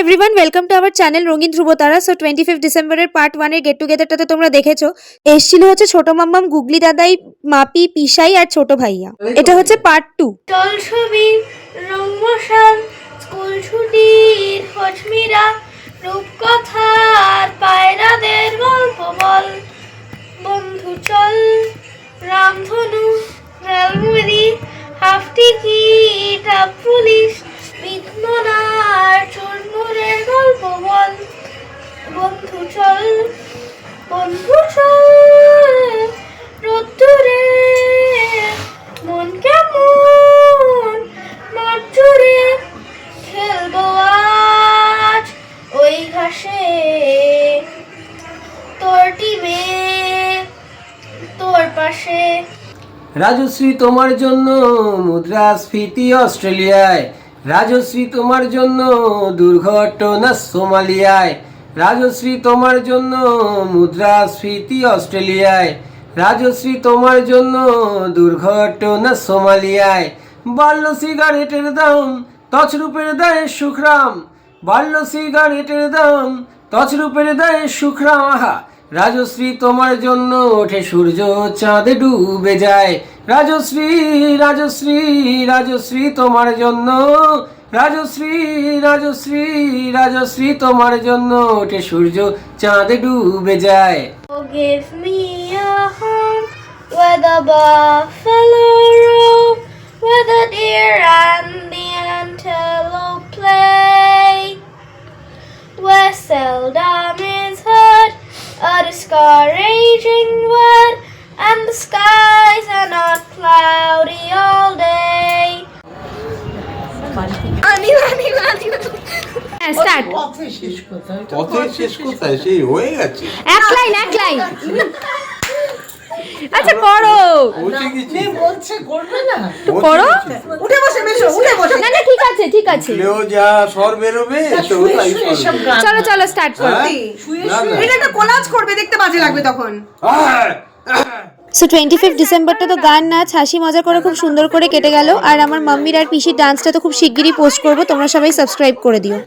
Everyone, welcome to our channel রঙিন ধ্রুবতারা। So 25 ডিসেম্বরের part 1 এর গেট টুগেদারটাতে তোমরা দেখেছো এসেছিল হচ্ছে ছোট মাম্মাম, গুগলি দাদাই, মাপি, পিসাই আর ছোট ভাইয়া। এটা হচ্ছে পার্ট 2। চল ছবি রং মশাল স্কুল ছুটির হজমিরা রূপকথার পায়রাদের গল্প বল বন্ধু চল রামধনু রেলমুড়ি হাফ টিকিট হাফ পুলিশ বিঘ্ননার চুরমুরের গল্প বল বন্ধু চল রোদ্দুরে মন কেমন মাঠ জুড়ে খেলবো আজ ওই ঘাসে তোর টিমে তোর পাশে। রাজশ্রী তোমার জন্য মুদ্রাস্ফীতি অস্ট্রেলিয়ায়, রাজশ্রী তোমার জন্য দুর্ঘটনা সোমালিয়ায়, রাজশ্রী তোমার জন্য মুদ্রাস্ফীতি অস্ট্রেলিয়ায়, রাজশ্রী তোমার জন্য দুর্ঘটনা সোমালিয়ায়। বাড়ল সিগারেটের দাম তছরূপের দায়ে সুখরাম, বাড়ল সিগারেটের দাম তছরূপের দায়ে সুখরাম। আহা, রাজশ্রী তোমার জন্য ওঠে সূর্য চাঁদে ডুবে যায়, রাজশ্রী রাজশ্রী রাজশ্রী তোমার জন্য, রাজশ্রী রাজশ্রী রাজশ্রী তোমার জন্য ওঠে সূর্য চাঁদে ডুবে যায়। Oh, give me a home where the buffalo roam, where the deer and the antelope play, where seldom is heard a discouraging word, and the skies are not cloudy all day. Start. পথের শেষ কোথায় সেই হয়ে গেছে এক line আচ্ছা করো, পৌঁছে গেছি বলছে করবে না, করো। উঠে বসে বেশো, উঠে বসে না না, ঠিক আছে উঠলেও যা স্বর বেরোবে তো তাই স্বর বেরোবে। চলো স্টার্ট করো। শুয়ে না, শুয়ে না। এটা একটা কোলাজ করবে, দেখতে বাজে লাগবে তখন। সো 25 ডিসেম্বরটা তো গান, নাচ, হাসি মজা করে খুব সুন্দর করে কেটে গেল। আর আমার মাম্মির আর পিসির ডান্সটা তো খুব শিগগিরই পোস্ট করবো, তোমরা সবাই সাবস্ক্রাইব করে দিও।